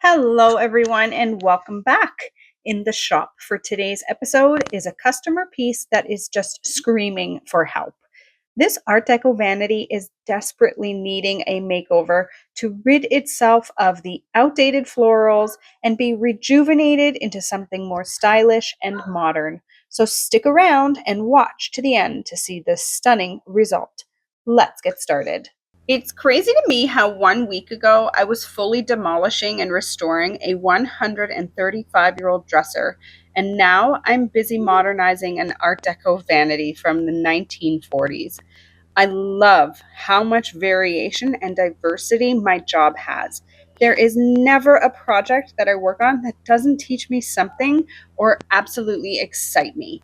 Hello, everyone, and welcome back. In the shop for today's episode is a customer piece that is just screaming for help. This Art Deco vanity is desperately needing a makeover to rid itself of the outdated florals and be rejuvenated into something more stylish and modern. So stick around and watch to the end to see the stunning result. Let's get started. It's crazy to me how 1 week ago I was fully demolishing and restoring a 135-year-old dresser, and now I'm busy modernizing an Art Deco vanity from the 1940s. I love how much variation and diversity my job has. There is never a project that I work on that doesn't teach me something or absolutely excite me.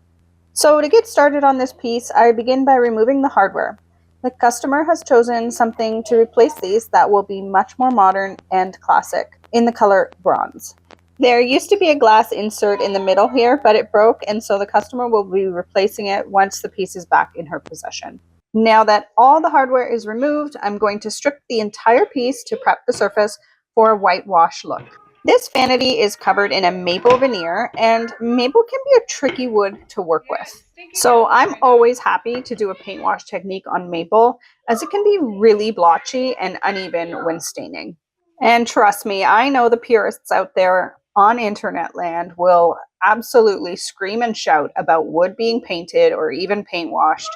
So to get started on this piece, I begin by removing the hardware. The customer has chosen something to replace these that will be much more modern and classic in the color bronze. There used to be a glass insert in the middle here, but it broke, and so the customer will be replacing it once the piece is back in her possession. Now that all the hardware is removed, I'm going to strip the entire piece to prep the surface for a whitewash look. This vanity is covered in a maple veneer, and maple can be a tricky wood to work with. So I'm always happy to do a paint wash technique on maple, as it can be really blotchy and uneven when staining. And trust me, I know the purists out there on internet land will absolutely scream and shout about wood being painted or even paint washed.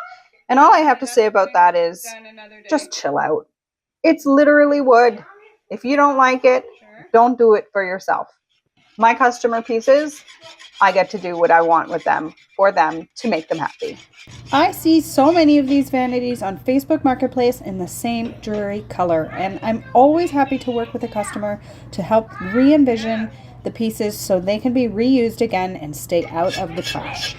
And all I have to say about that is just chill out. It's literally wood. If you don't like it, don't do it for yourself. My customer pieces, I get to do what I want with them, for them, to make them happy. I see so many of these vanities on Facebook Marketplace in the same dreary color, and I'm always happy to work with a customer to help re-envision the pieces so they can be reused again and stay out of the trash.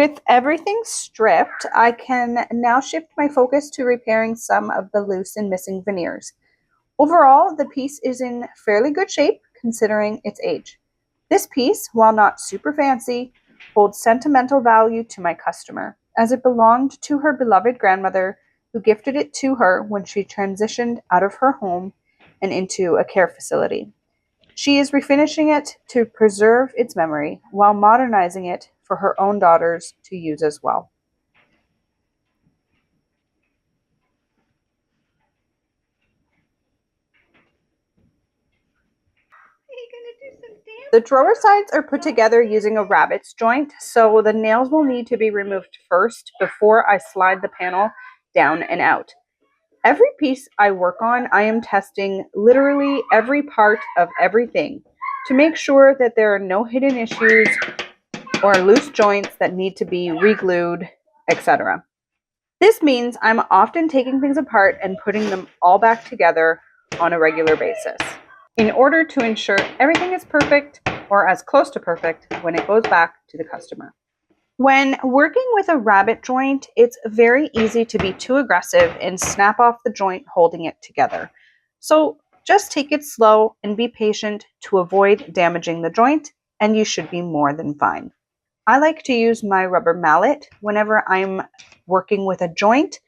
With everything stripped, I can now shift my focus to repairing some of the loose and missing veneers. Overall, the piece is in fairly good shape considering its age. This piece, while not super fancy, holds sentimental value to my customer, as it belonged to her beloved grandmother who gifted it to her when she transitioned out of her home and into a care facility. She is refinishing it to preserve its memory while modernizing it for her own daughters to use as well. The drawer sides are put together using a rabbit's joint, so the nails will need to be removed first before I slide the panel down and out. Every piece I work on, I am testing literally every part of everything to make sure that there are no hidden issues or loose joints that need to be re-glued, etc. This means I'm often taking things apart and putting them all back together on a regular basis in order to ensure everything is perfect or as close to perfect when it goes back to the customer. When working with a rabbit joint, it's very easy to be too aggressive and snap off the joint holding it together. So just take it slow and be patient to avoid damaging the joint, and you should be more than fine. I like to use my rubber mallet whenever I'm working with a joint.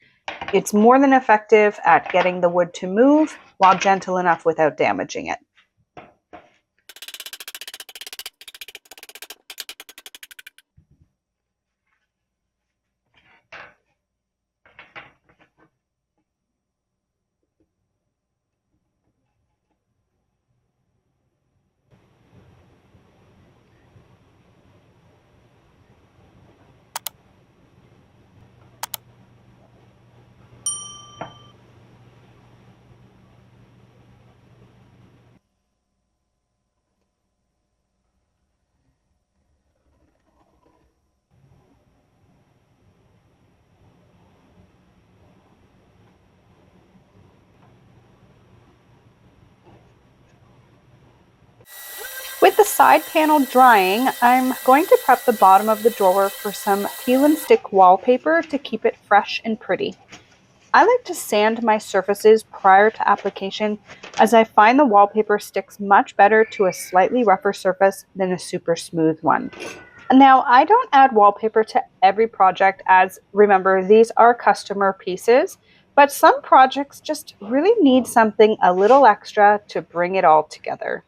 It's more than effective at getting the wood to move while gentle enough without damaging it. With the side panel drying, I'm going to prep the bottom of the drawer for some peel and stick wallpaper to keep it fresh and pretty. I like to sand my surfaces prior to application as I find the wallpaper sticks much better to a slightly rougher surface than a super smooth one. Now, I don't add wallpaper to every project as, remember, these are customer pieces, but some projects just really need something a little extra to bring it all together.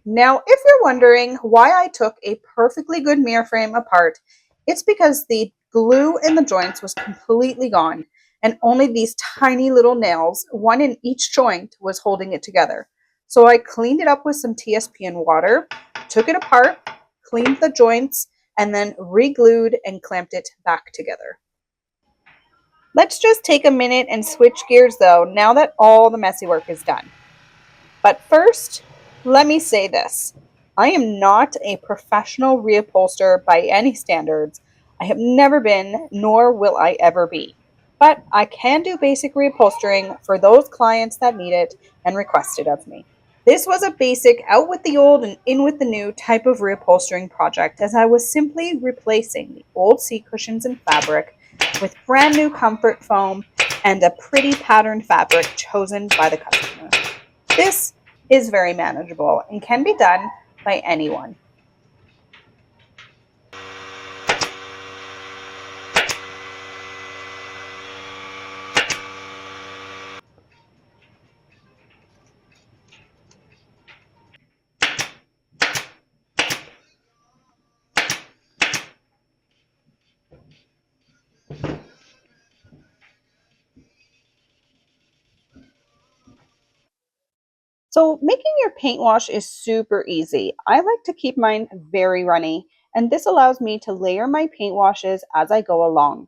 Now, if you're wondering why I took a perfectly good mirror frame apart, it's because the glue in the joints was completely gone, and only these tiny little nails, one in each joint, was holding it together. So I cleaned it up with some TSP and water, took it apart, cleaned the joints, and then re-glued and clamped it back together. Let's just take a minute and switch gears though, now that all the messy work is done. But first, let me say this. I am not a professional reupholsterer by any standards. I have never been, nor will I ever be. But I can do basic reupholstering for those clients that need it and request it of me. This was a basic out with the old and in with the new type of reupholstering project, as I was simply replacing the old seat cushions and fabric with brand new comfort foam and a pretty patterned fabric chosen by the customer. This is very manageable and can be done by anyone. So making your paint wash is super easy. I like to keep mine very runny, and this allows me to layer my paint washes as I go along.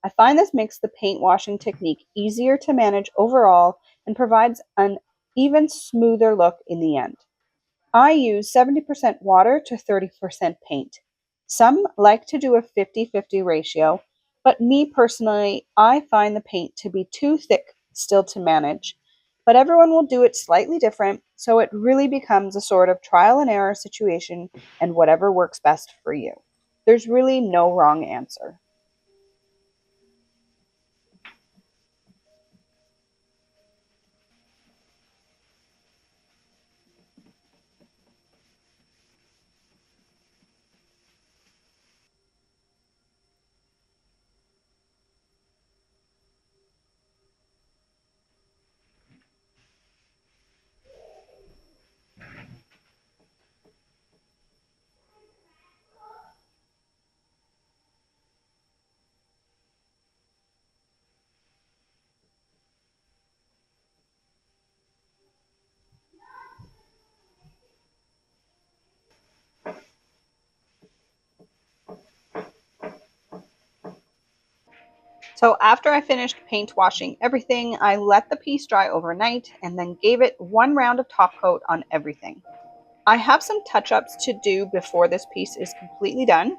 I find this makes the paint washing technique easier to manage overall and provides an even smoother look in the end. I use 70% water to 30% paint. Some like to do a 50-50 ratio, but me personally, I find the paint to be too thick still to manage. But everyone will do it slightly different, so it really becomes a sort of trial and error situation and whatever works best for you. There's really no wrong answer. So after I finished paint washing everything, I let the piece dry overnight and then gave it one round of top coat on everything. I have some touch-ups to do before this piece is completely done,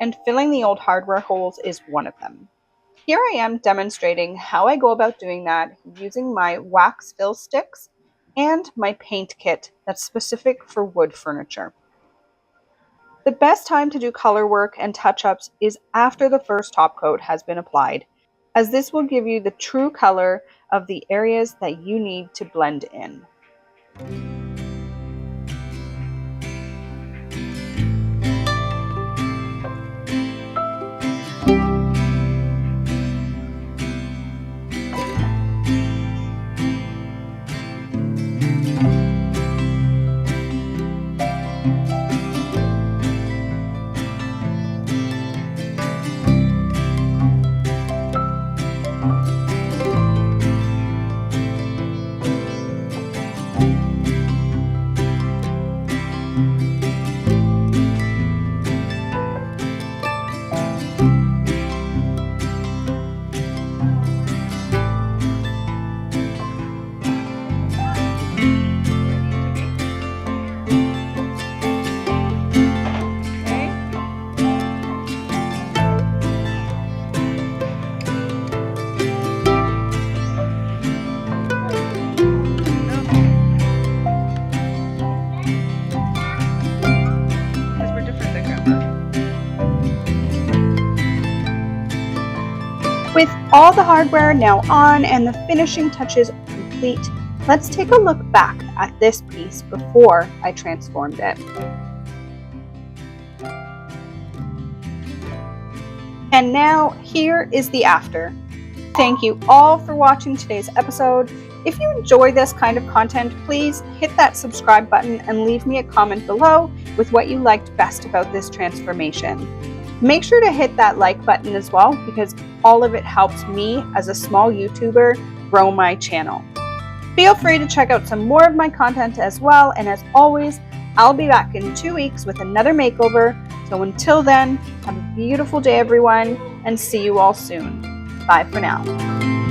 and filling the old hardware holes is one of them. Here I am demonstrating how I go about doing that using my wax fill sticks and my paint kit that's specific for wood furniture. The best time to do color work and touch-ups is after the first top coat has been applied, as this will give you the true color of the areas that you need to blend in. With all the hardware now on and the finishing touches complete, let's take a look back at this piece before I transformed it. And now here is the after. Thank you all for watching today's episode. If you enjoy this kind of content, please hit that subscribe button and leave me a comment below with what you liked best about this transformation. Make sure to hit that like button as well, because all of it helps me as a small YouTuber grow my channel. Feel free to check out some more of my content as well, and as always, I'll be back in 2 weeks with another makeover. So until then, have a beautiful day everyone, and see you all soon. Bye for now.